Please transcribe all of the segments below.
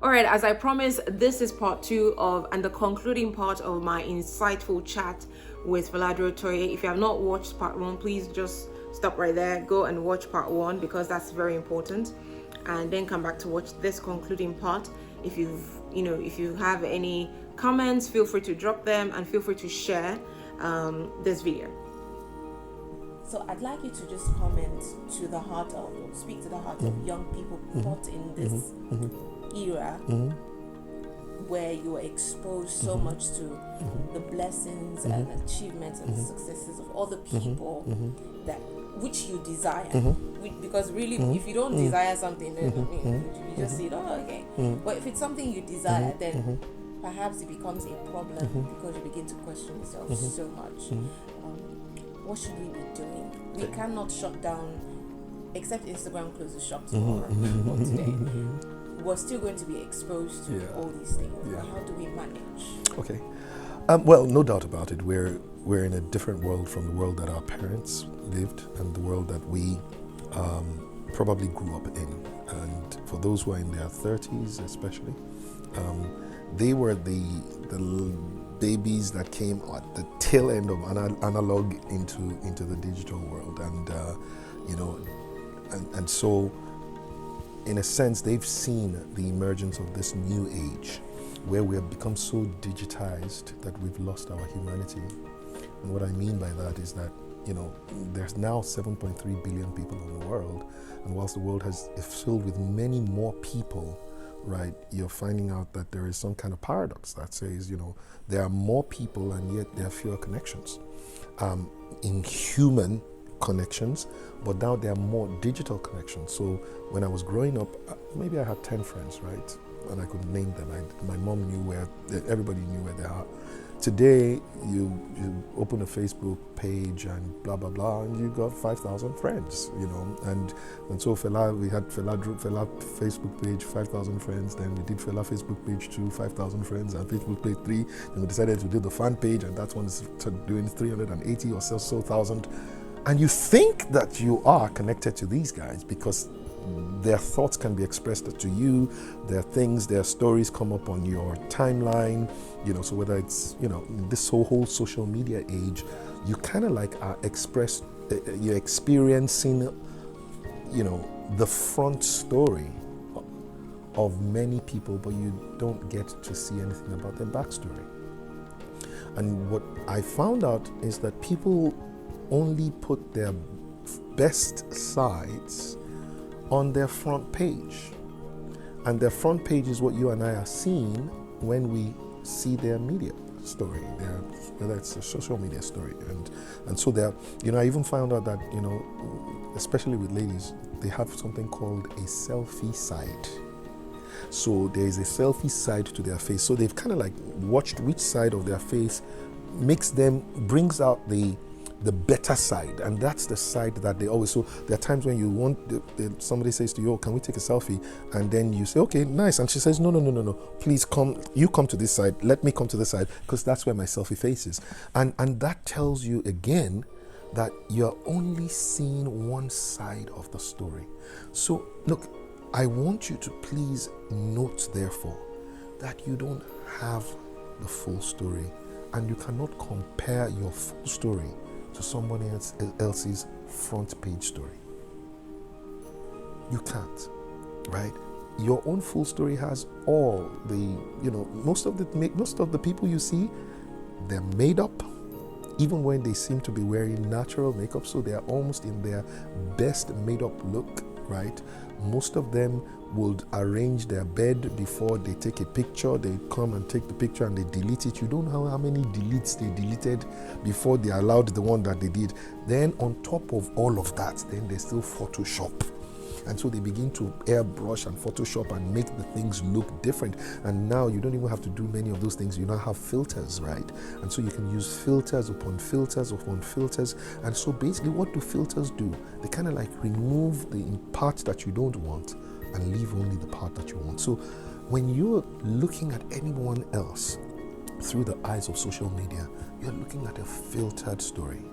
All right, as I promised, this is part 2 of and the concluding part of my insightful chat with Fela Durotoye. If you have not watched part 1, please just stop right there, go and watch part 1 because that's very important, and then come back to watch this concluding part. If you have any comments, feel free to drop them and feel free to share this video. So I'd like you to just comment to the heart of, or speak to the heart of young people caught in this era where you were exposed so much to the blessings and achievements and successes of other people that which you desire. Because really, if you don't desire something, then you just say, oh, okay. But if it's something you desire, then perhaps it becomes a problem because you begin to question yourself so much. What should we be doing? We cannot shut down, except Instagram closes shop tomorrow or today. We're still going to be exposed to all these things. How do we manage? Okay. Well, no doubt about it. We're in a different world from the world that our parents lived and the world that we probably grew up in. And for those who are in their 30s especially, they were the babies that came at the tail end of analog into the digital world, and so in a sense they've seen the emergence of this new age where we have become so digitized that we've lost our humanity. And what I mean by that is that there's now 7.3 billion people in the world, and whilst the world is filled with many more people, right, you're finding out that there is some kind of paradox that says, there are more people and yet there are fewer connections in human connections, but now there are more digital connections. So when I was growing up, maybe I had 10 friends, right, and I could name them. My mom knew everybody knew where they are. Today, you open a Facebook page and blah blah blah, and you got 5,000 friends, and so we had Fela Facebook page, 5,000 friends. Then we did Fela Facebook page 2, 5,000 friends, and Facebook page 3. Then we decided to do the fan page, and that's when it's doing 380 or so thousand. And you think that you are connected to these guys because their thoughts can be expressed to you, their stories come up on your timeline, so whether it's, this whole social media age, you kind of like are you're experiencing, the front story of many people, but you don't get to see anything about their backstory. And what I found out is that people only put their best sides on their front page, and their front page is what you and I are seeing when we see their media story, whether it's a social media story, and so there, I even found out that especially with ladies, they have something called a selfie side. So there is a selfie side to their face. So they've kind of like watched which side of their face brings out the better side, and that's the side that they always. So there are times when you want somebody says to you, "Oh, can we take a selfie?" And then you say, "Okay, nice," and she says, "No, please come. You come to this side. Let me come to this side because that's where my selfie face is." And that tells you again that you're only seeing one side of the story. So look, I want you to please note, therefore, that you don't have the full story, and you cannot compare your full story to somebody else's front page story. You can't, right? Your own full story has all the, most of the people you see, they're made up, even when they seem to be wearing natural makeup, so they are almost in their best made up look, right? Most of them would arrange their bed before they take a picture. They come and take the picture and they delete it. You don't know how many deletes they deleted before they allowed the one that they did. Then on top of all of that, then they still Photoshop. And so they begin to airbrush and Photoshop and make the things look different. And now you don't even have to do many of those things. You now have filters, right? And so you can use filters upon filters upon filters. And so basically what do filters do? They kind of like remove the part that you don't want and leave only the part that you want. So when you're looking at anyone else through the eyes of social media, you're looking at a filtered story.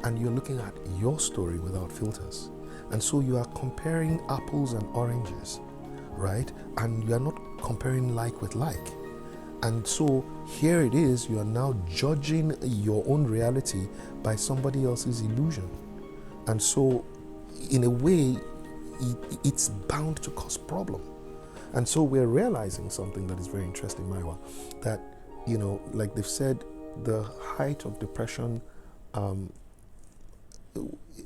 And you're looking at your story without filters. And so you are comparing apples and oranges, right? And you are not comparing like with like. And so here it is, you are now judging your own reality by somebody else's illusion. And so in a way, it's bound to cause problem. And so we're realizing something that is very interesting, Mayowa, that, like they've said, the height of depression,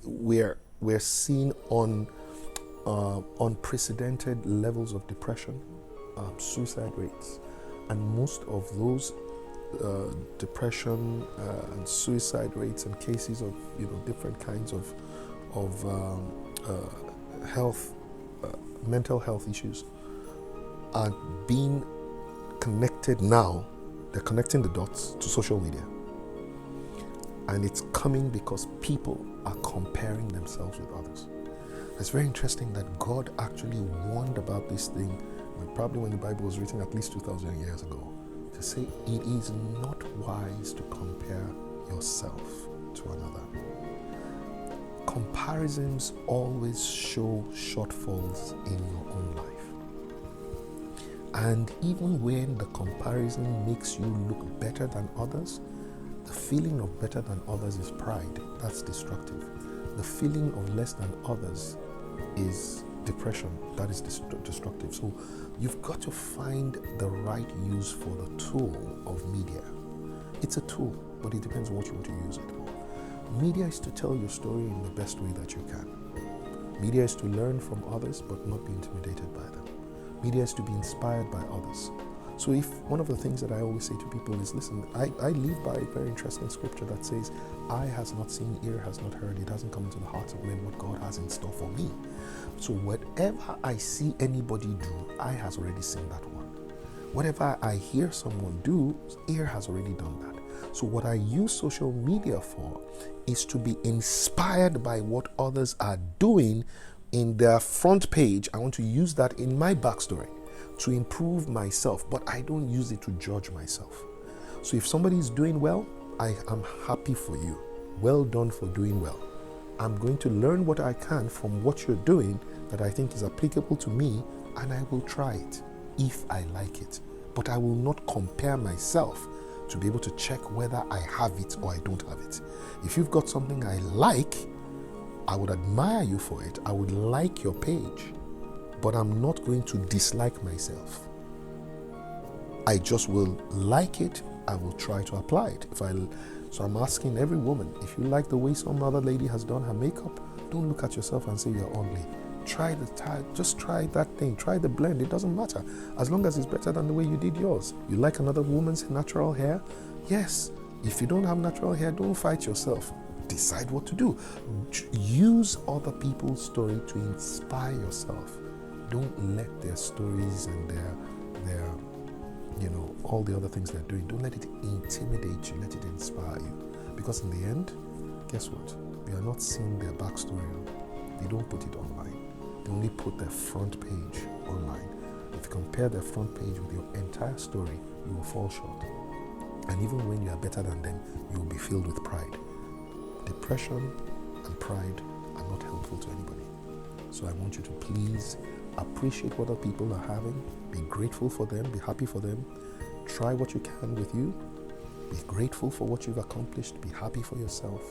we're seeing on unprecedented levels of depression, suicide rates, and most of those depression and suicide rates and cases of different kinds of health, mental health issues are being connected now. They're connecting the dots to social media. And it's coming because people are comparing themselves with others. It's very interesting that God actually warned about this thing, probably when the Bible was written at least 2,000 years ago, to say it is not wise to compare yourself to another. Comparisons always show shortfalls in your own life. And even when the comparison makes you look better than others, the feeling of better than others is pride. That's destructive. The feeling of less than others is depression. That is destructive. So you've got to find the right use for the tool of media. It's a tool, but it depends on what you want to use it for. Media is to tell your story in the best way that you can. Media is to learn from others, but not be intimidated by them. Media is to be inspired by others. So if one of the things that I always say to people is, listen, I live by a very interesting scripture that says, eye has not seen, ear has not heard, it hasn't come into the hearts of men what God has in store for me. So whatever I see anybody do, eye has already seen that one. Whatever I hear someone do, ear has already done that. So what I use social media for is to be inspired by what others are doing in their front page. I want to use that in my backstory to improve myself, but I don't use it to judge myself. So if somebody is doing well, I am happy for you. Well done for doing well. I'm going to learn what I can from what you're doing that I think is applicable to me, and I will try it if I like it. But I will not compare myself to be able to check whether I have it or I don't have it. If you've got something I like, I would admire you for it. I would like your page, but I'm not going to dislike myself. I just will like it. I will try to apply it. So I'm asking every woman, if you like the way some other lady has done her makeup, don't look at yourself and say you're ugly. Just try that thing. Try the blend. It doesn't matter. As long as it's better than the way you did yours. You like another woman's natural hair? Yes. If you don't have natural hair, don't fight yourself. Decide what to do. Use other people's story to inspire yourself. Don't let their stories and their all the other things they're doing, don't let it intimidate you, let it inspire you. Because in the end, guess what? You are not seeing their backstory. They don't put it online. They only put their front page online. If you compare their front page with your entire story, you will fall short. And even when you are better than them, you will be filled with pride. Depression and pride are not helpful to anybody. So I want you to please appreciate what other people are having, be grateful for them, be happy for them, try what you can with you, be grateful for what you've accomplished, be happy for yourself,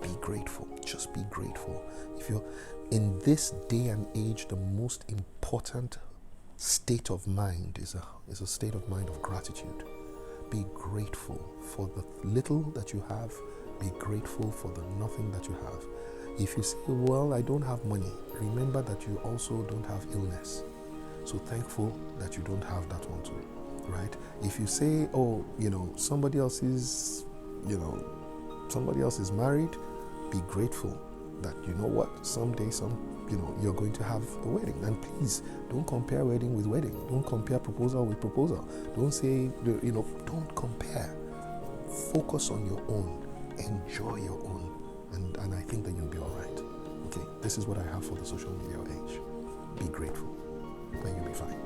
be grateful, just be grateful. If you're in this day and age, the most important state of mind is a state of mind of gratitude. Be grateful for the little that you have, be grateful for the nothing that you have. If you say, well, I don't have money, remember that you also don't have illness. So thankful that you don't have that one too, right? If you say, oh, somebody else is married, be grateful that, someday you're going to have a wedding. And please, don't compare wedding with wedding. Don't compare proposal with proposal. Don't say, don't compare. Focus on your own. Enjoy your own. And I think that you'll be all right. Okay, this is what I have for the social media age. Be grateful, then you'll be fine.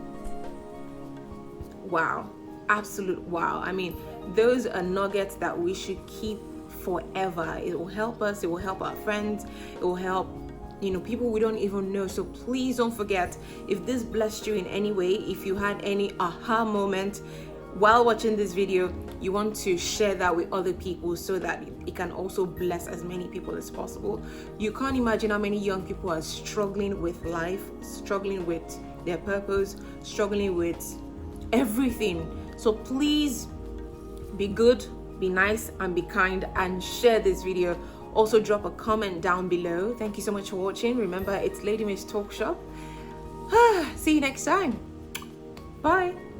Wow, absolute wow. I mean, those are nuggets that we should keep forever. It will help us, it will help our friends, it will help people we don't even know. So please don't forget, if this blessed you in any way, if you had any aha moment while watching this video, you want to share that with other people so that it can also bless as many people as possible. You can't imagine how many young people are struggling with life, struggling with their purpose, struggling with everything. So please be good, be nice, and be kind, and share this video. Also drop a comment down below. Thank you so much for watching. Remember, it's Lady Miss Talk Shop. See you next time. Bye.